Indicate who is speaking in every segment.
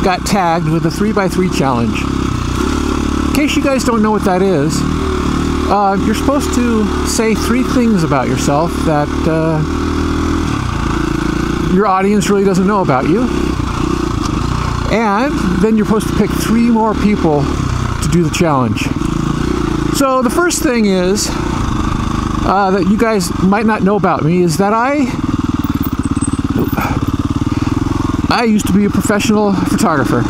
Speaker 1: got tagged with a 3x3 challenge. In case you guys don't know what that is, you're supposed to say 3 things about yourself that your audience really doesn't know about you. And then you're supposed to pick 3 more people to do the challenge. So the first thing is that you guys might not know about me is that I used to be a professional photographer.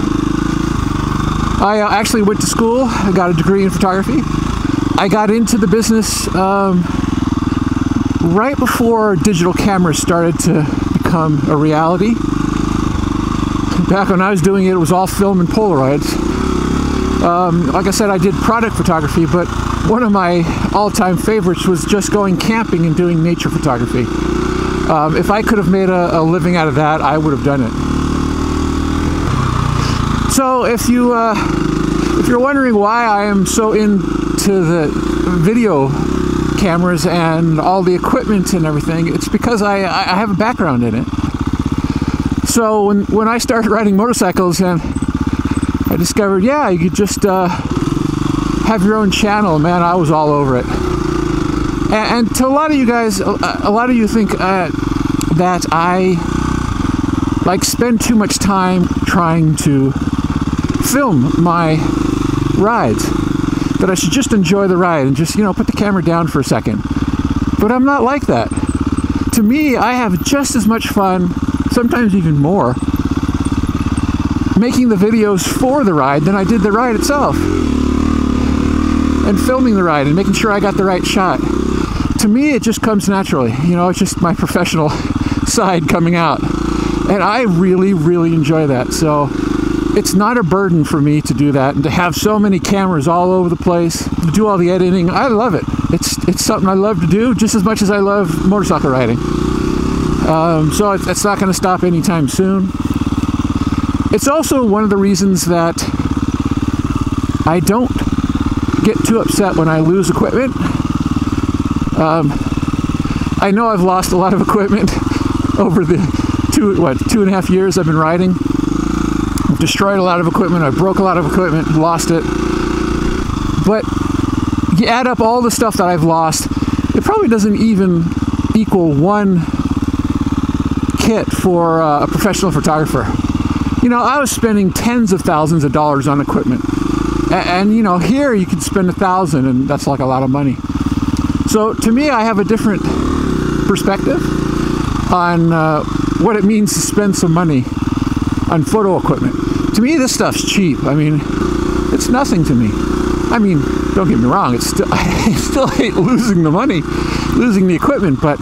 Speaker 1: I actually went to school. I got a degree in photography. I got into the business right before digital cameras started to become a reality. Back when I was doing it, it was all film and Polaroids. Like I said, I did product photography, but one of my all-time favorites was just going camping and doing nature photography. If I could have made a living out of that, I would have done it. So if you're wondering why I am so into the video cameras and all the equipment and everything, it's because I have a background in it. So when I started riding motorcycles and I discovered, yeah, you could just have your own channel, man, I was all over it. And to a lot of you guys, a lot of you think that I like spend too much time trying to film my rides, that I should just enjoy the ride and just, you know, put the camera down for a second. But I'm not like that. To me, I have just as much fun, sometimes even more, making the videos for the ride than I did the ride itself. And filming the ride and making sure I got the right shot. To me, it just comes naturally. You know, it's just my professional side coming out. And I really, really enjoy that. So it's not a burden for me to do that and to have so many cameras all over the place, to do all the editing. I love it. It's something I love to do just as much as I love motorcycle riding. So it's not going to stop anytime soon. It's also one of the reasons that I don't get too upset when I lose equipment. I know I've lost a lot of equipment over the 2.5 years I've been riding. I've destroyed a lot of equipment. I broke a lot of equipment, lost it. But you add up all the stuff that I've lost, it probably doesn't even equal one kit for a professional photographer. You know, I was spending tens of thousands of dollars on equipment. And you know, here you can spend $1,000 and that's like a lot of money. So to me, I have a different perspective on what it means to spend some money on photo equipment. To me, this stuff's cheap. I mean, it's nothing to me. I mean, don't get me wrong, I still hate losing the money, losing the equipment, but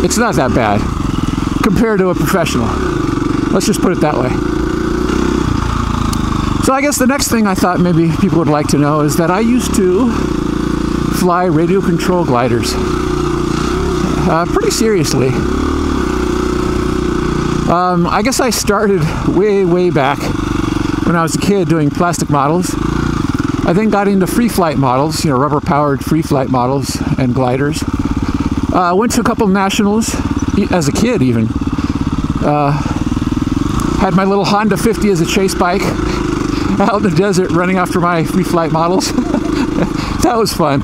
Speaker 1: it's not that bad compared to a professional. Let's just put it that way. So I guess the next thing I thought maybe people would like to know is that I used to fly radio control gliders pretty seriously. I guess I started way back when I was a kid doing plastic models. I then got into free flight models, you know, rubber powered free flight models and gliders. Went to a couple of nationals as a kid even. Had my little Honda 50 as a chase bike out in the desert running after my free flight models. That was fun.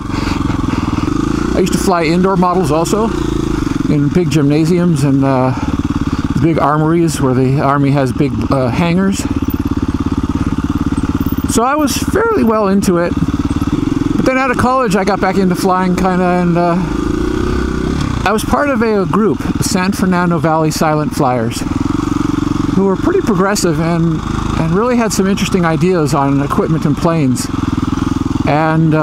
Speaker 1: I used to fly indoor models also in big gymnasiums and big armories where the Army has big hangars. So I was fairly well into it. But then out of college I got back into flying kind of, and I was part of a group, the San Fernando Valley Silent Flyers, who were pretty progressive and really had some interesting ideas on equipment and planes and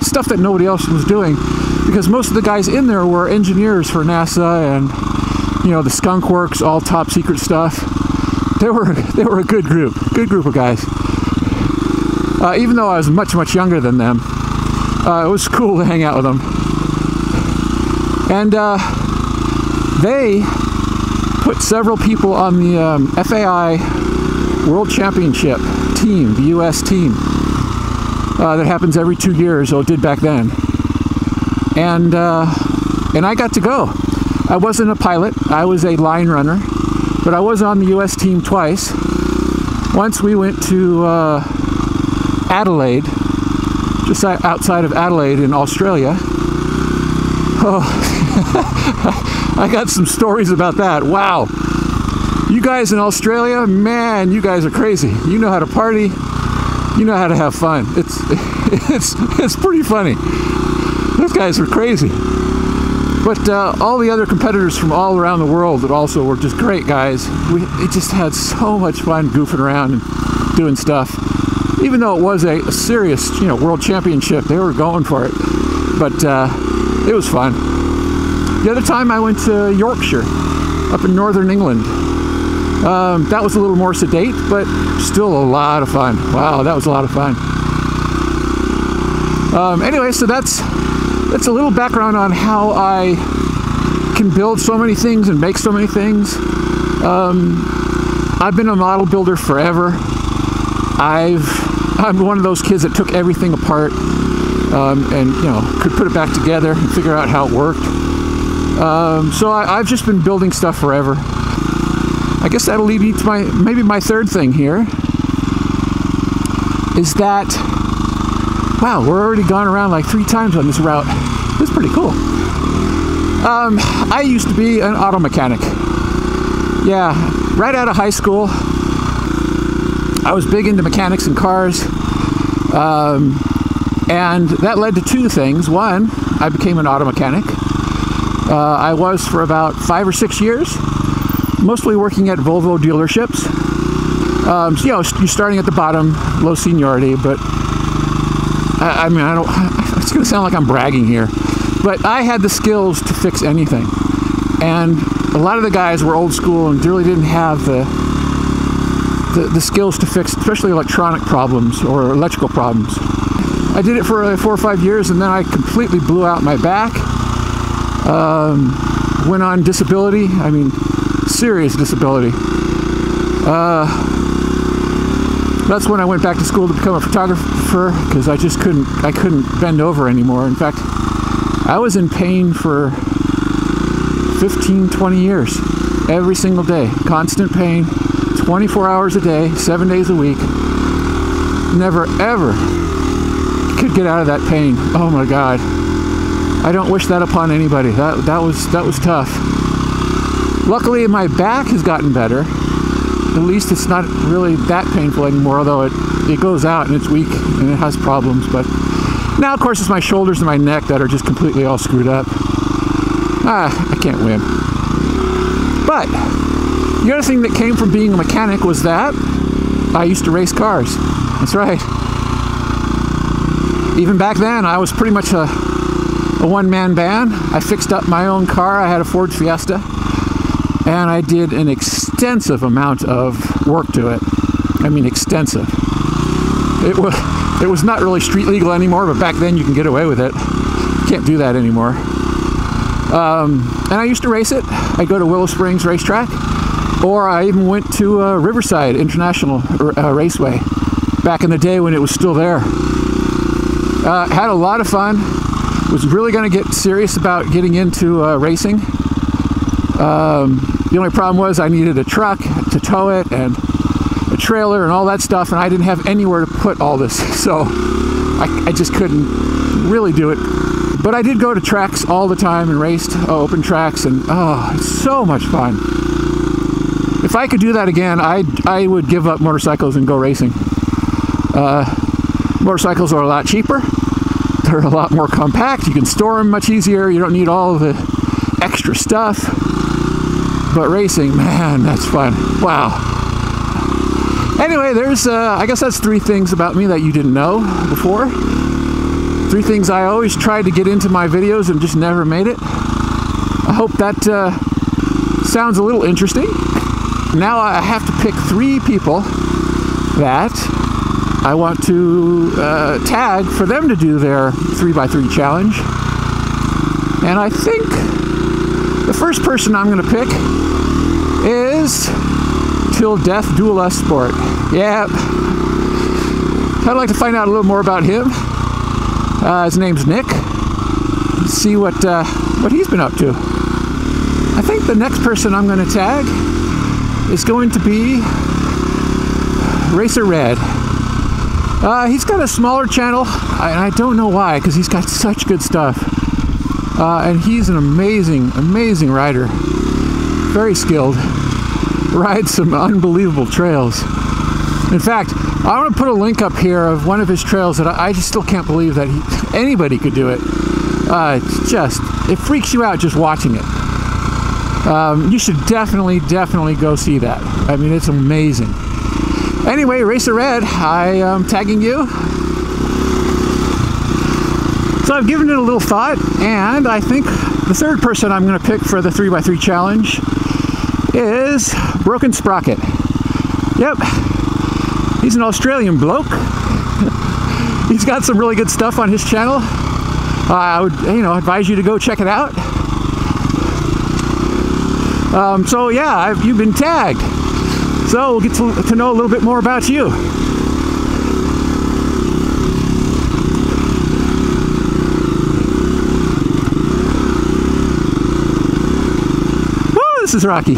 Speaker 1: stuff that nobody else was doing, because most of the guys in there were engineers for NASA and, you know, the Skunk Works, all top secret stuff. They were a good group of guys. Even though I was much younger than them, it was cool to hang out with them. And they put several people on the FAI World Championship team, the US team, that happens every 2 years, or it did back then. And I got to go. I wasn't a pilot, I was a line runner, but I was on the US team twice. Once we went to Adelaide, just outside of Adelaide in Australia. Oh, I got some stories about that. Wow. You guys in Australia, man, you guys are crazy. You know how to party. You know how to have fun. It's pretty funny. Those guys are crazy. But all the other competitors from all around the world that also were just great guys. We just had so much fun goofing around and doing stuff. Even though it was a serious, world championship, they were going for it. But it was fun. The other time I went to Yorkshire, up in northern England. That was a little more sedate, but still a lot of fun. Wow, that was a lot of fun. Anyway, so that's a little background on how I can build so many things and make so many things. I've been a model builder forever. I'm one of those kids that took everything apart and could put it back together and figure out how it worked. So I've just been building stuff forever. I guess that'll lead me to maybe my third thing here is that, wow, we're already gone around like 3 times on this route. That's pretty cool. I used to be an auto mechanic. Yeah, right out of high school, I was big into mechanics and cars. And that led to 2 things. One, I became an auto mechanic. I was for about 5 or 6 years, mostly working at Volvo dealerships. So, you're starting at the bottom, low seniority, but I mean, it's going to sound like I'm bragging here, but I had the skills to fix anything. And a lot of the guys were old school and really didn't have the skills to fix, especially electronic problems or electrical problems. I did it for 4 or 5 years, and then I completely blew out my back. Went on disability. I mean, serious disability. That's when I went back to school to become a photographer, because I just couldn't bend over anymore. In fact, I was in pain for 15, 20 years, every single day, constant pain, 24 hours a day, 7 days a week. Never ever could get out of that pain. Oh my God. I don't wish that upon anybody. That was tough. Luckily, my back has gotten better. At least it's not really that painful anymore, although it goes out and it's weak and it has problems. But now, of course, it's my shoulders and my neck that are just completely all screwed up. I can't win. But the other thing that came from being a mechanic was that I used to race cars. That's right. Even back then, I was pretty much a one-man band. I fixed up my own car. I had a Ford Fiesta, and I did an extensive amount of work to it. I mean, extensive. It was not really street legal anymore, but back then you can get away with it. You can't do that anymore. And I used to race it. I go to Willow Springs Racetrack, or I even went to Riverside International Raceway back in the day when it was still there. Had a lot of fun. Was really going to get serious about getting into racing. The only problem was I needed a truck to tow it and a trailer and all that stuff, and I didn't have anywhere to put all this, so I just couldn't really do it. But I did go to tracks all the time and raced open tracks, and it's so much fun. If I could do that again, I would give up motorcycles and go racing. Motorcycles are a lot cheaper. They're a lot more compact. You can store them much easier. You don't need all of the extra stuff. But racing, man, that's fun. Wow. Anyway, there's, I guess that's 3 things about me that you didn't know before. 3 things I always tried to get into my videos and just never made it. I hope that sounds a little interesting. Now I have to pick 3 people that I want to tag for them to do their 3x3 challenge. And I think the first person I'm going to pick is Till Death Duel Us Sport. Yeah, I'd like to find out a little more about him. His name's Nick. Let's see what he's been up to. I think the next person I'm going to tag is going to be RacerRed. He's got a smaller channel, and I don't know why, because he's got such good stuff. And he's an amazing, amazing rider. Very skilled. Rides some unbelievable trails. In fact, I want to put a link up here of one of his trails that I just still can't believe that anybody could do it. It freaks you out just watching it. You should definitely go see that. I mean, it's amazing. Anyway, RacerRed, I am tagging you. So I've given it a little thought, and I think the third person I'm going to pick for the 3x3 challenge is Front Sprocket. Yep, he's an Australian bloke. He's got some really good stuff on his channel. I would, advise you to go check it out. So yeah, you've been tagged. So we'll get to know a little bit more about you. Woo, this is rocky.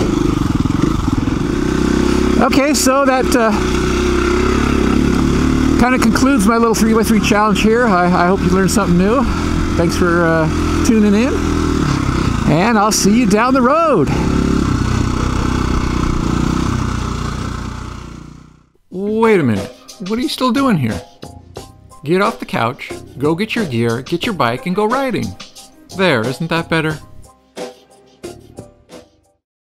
Speaker 1: Okay, so that kind of concludes my little 3x3 challenge here. I hope you learned something new. Thanks for tuning in, and I'll see you down the road. Wait a minute, what are you still doing here? Get off the couch, go get your gear, get your bike, and go riding. There, isn't that better?